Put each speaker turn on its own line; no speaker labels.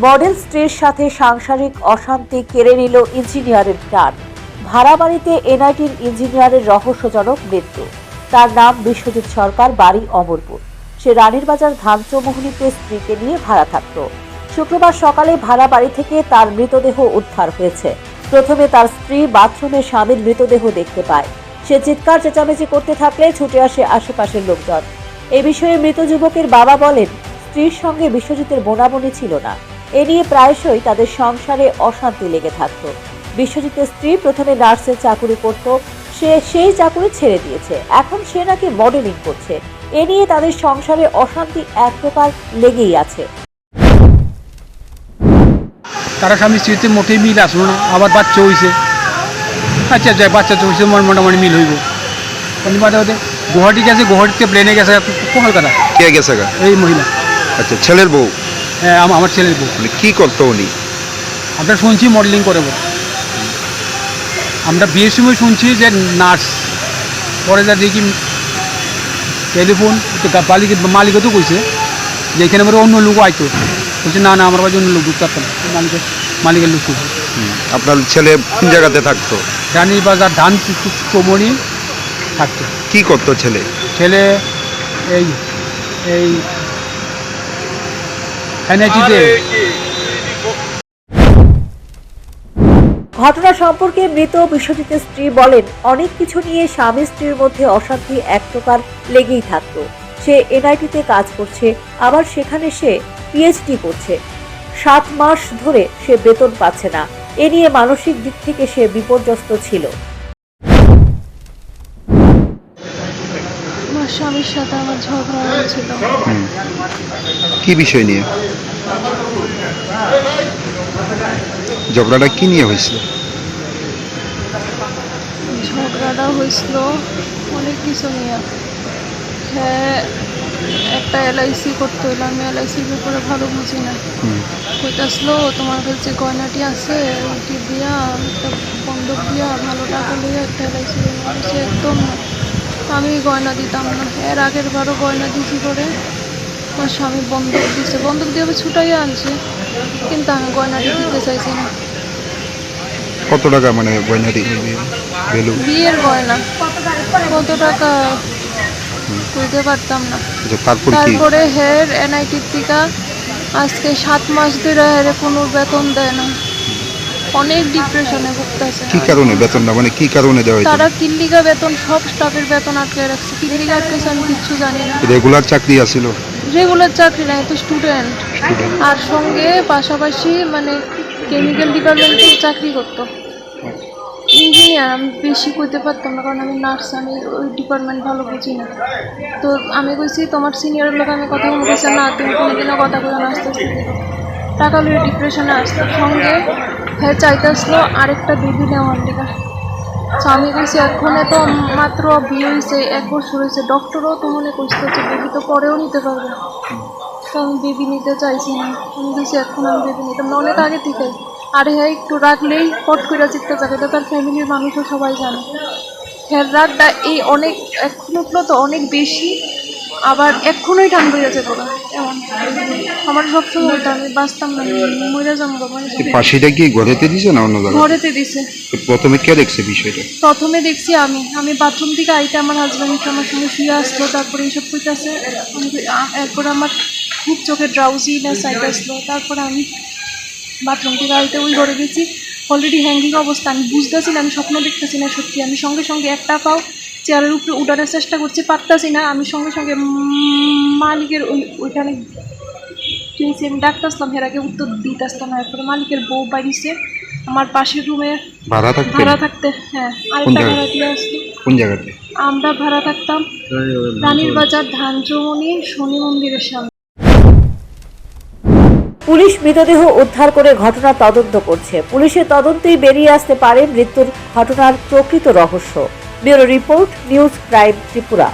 Model স্ত্রীর সাথে সাংসারিক অশান্তি কেড়ে নিল ইঞ্জিনিয়ারের প্রাণ। ভাড়া বাড়িতে এনআইটির ইঞ্জিনিয়ারের রহস্যজনক মৃত্যু। তার নাম বিশ্বজিৎ সরকার, বাড়ি অমরপুর। সে রানীর বাজার ধানচৌমুহনীতে স্ত্রীকে নিয়ে ভাড়া থাকত। শুক্রবার সকালে ভাড়া বাড়ি থেকে তার মৃতদেহ উদ্ধার হয়েছে। প্রথমে তার স্ত্রী বাথরুমে স্বামীর মৃতদেহ দেখতে পায়। সে চিৎকার চেঁচামেচি করতে থাকলে ছুটে আসে আশেপাশের লোকজন। এই বিষয়ে মৃত যুবকের বাবা বলেন, স্ত্রীর সঙ্গে বিশ্বজিতের বোনাবনি ছিল না। এ নিয়ে প্রায়শই তাদের সংসারে অশান্তি লেগে থাকত। বিশ্বজিতের স্ত্রী প্রথমে নার্সের চাকুরি করত, সে সেই চাকুরি ছেড়ে দিয়েছে। এখন সে নাকি মডেলিং করছে। এ নিয়ে তাদের সংসারে অশান্তি এক প্রকার লেগেই আছে।
তারা স্বামী স্ত্রীতে মোটেই মিল আসলো না। আবার বাচ্চা হয়েছে, আচ্ছা যাই বাচ্চা তো হয়েছে, মোটামুটি মিল হইব। গুয়াহাটি গেছে, গুয়াহাটিতে প্লেনে গেছে কলকাতা।
কে গেছে গা?
এই মহিলা।
আচ্ছা, ছেলের বউ?
হ্যাঁ, আমার ছেলের বউ।
মানে কি করতো উনি?
আমরা শুনছি মডেলিং করে বলে। আমরা বিয়ের সময় শুনছি যে নার্স, পরে যা দেখি টেলিফোন মালিকও তো কইছে যে এখানে আমার অন্য লোক আইতো। বলছে না আমার কাছে অন্য লোক ঢুকতে পারতাম না, মালিকের লোক কইছে।
আপনার ছেলে কোন জায়গাতে থাকতো?
রানীর বাজার ধান চৌমুহনী থাকতো।
কি করতো ছেলে?
ছেলে এই এই এনআইটিতে।
ঘটনা সম্পর্কে মৃত বিশ্বজিতের স্ত্রী বলেন, অনেক কিছু নিয়ে স্বামী স্ত্রীর মধ্যে অশান্তি এক প্রকার লেগেই থাকতো। সে এনআইটিতে কাজ করছে, আবার সেখানে সে পিএইচডি করছে। 7 মাস ধরে সে বেতন পাচ্ছে না। এ নিয়ে মানসিক দিক থেকে সে বিপর্যস্ত ছিল।
আমার স্বামীর সাথে আমার ঝগড়া হয়েছিল।
কি বিষয় নিয়ে ঝগড়াটা কি নিয়ে হয়েছিল?
ঝগড়াটা হয়েছিল অনেক কিছু নিয়ে। হ্যাঁ, একটা এলআইসি করতে হইলো। আমি এলআইসির ব্যাপারে ভালো বুঝি না। কইতাছিল তোমার কাছে গয়নাটি আছে, ওইটি দিয়া একটা বন্ধক দিয়া ভালো টাকা লইয়া একটা এলআইসি বলছে একদম না। আমি গয়না দিতাম না। এর আগের বারও গয়না দিছি করে আমার স্বামী বন্ধক দিছে, বন্ধক দিয়ে আমি ছুটাইয়া আনছি, কিন্তু আমি গয়নাটি দিতে চাইছি না।
কত টাকা মানে গয়না ভ্যালু?
বিয়ের গয়না কত টাকা বুঝতে পারতাম না। তারপরে হের এনআইটির থেকে আজকে 7 মাস ধরে হেরে কোনো বেতন দেয় না। অনেক ডিপ্রেশনে ভুগতেছে।
কি কারণে বেতন না, মানে কি কারণে দেওয়া হয়েছে?
তারা কিল্লিগা বেতন, সব স্টাফের বেতন আটকে রাখছে। কিল্লিগা আটকেছে আমি কিচ্ছু জানি না।
রেগুলার চাকরি আছিল?
রেগুলার চাকরি না, তো স্টুডেন্ট। আর সঙ্গে পাশাপাশি মানে কেমিক্যাল ডিপার্টমেন্টে চাকরি করতো। ইঞ্জিনিয়ার আমি বেশি কইতে পারতাম না, কারণ আমি নার্স, আমি ওই ডিপার্টমেন্ট ভালো বুঝি না। তো আমি কইছি তোমার সিনিয়রের লোক আমি কথা বলতেছি না, তুমি কোনোদিনও কথা বলে না, আস্তে আস্তে টাকা লইয়ে ডিপ্রেশনে আসতো। সঙ্গে হ্যাঁ চাইতেছিল আরেকটা বেবি নেওয়ার লেগে। তো আমি কইছি এখনে তো মাত্র বিয়ে হয়েছে, 1 বছর হয়েছে, ডক্টরও তো মনে করছে যে বেবি তো পরেও নিতে পারবে। তো আমি বেবি নিতে চাইছি না। আমি কইছি এখন আমি বেবি নিতাম না, অনেক আগে থেকে। আর হ্যাঁ একটু রাখলেই পট করে চিত্তে থাকে, তো তার ফ্যামিলির মানুষও সবাই জানে। হ্যাঁ রাগটা এই অনেক এখনো তো অনেক বেশি, আবার এখনোই টান হয়ে যাচ্ছে তোরা এমন। আমার সবসময় বলতো আমি বাঁচতাম না, মরে যাবো।
ফাঁসিটা কি ঘরেতে দিছে না অন্য জায়গায়?
ঘরেতে দিছে।
প্রথমে কে দেখছে বিষয়টা?
প্রথমে দেখছি আমি বাথরুম থেকে আইতে আমার হাজব্যান্ড আমার সঙ্গে শুয়ে আসলো, তারপরে এইসব কইতাছে। এরপর আমার খুব চোখে ড্রাউজিনেস আইতে আসলো। তারপরে আমি বাথরুম থেকে আইতে ওই ঘরে গেছি, অলরেডি হ্যাঙ্গিং অবস্থা। আমি বুঝতেছি না, আমি স্বপ্ন দেখতেছি না সত্যি। আমি সঙ্গে সঙ্গে একটা পাও চেয়ারের উপরে উঠানোর চেষ্টা করছি, পারতাছি না। আমি সঙ্গে সঙ্গে মালিকের ওইখানে গেছি, আমি ডাকতেছিলাম, এর আগে উত্তর দিতে আসতাম না। এরপরে মালিকের বউ বাড়িছে আমার পাশের রুমে ভাড়া থাকতে। হ্যাঁ, আরেকটা ভাড়া দিয়ে আসতো।
কোন জায়গাতে
আমরা ভাড়া থাকতাম? রানীর বাজার ধানচৌমুহনী শনি মন্দিরের সামনে।
পুলিশ মৃতদেহ উদ্ধার করে ঘটনা তদন্ত করছে। পুলিশের তদন্তেই বেরিয়ে আসতে পারে মৃত্যুর ঘটনার প্রকৃত রহস্য। Bureau report, news crime Tripura.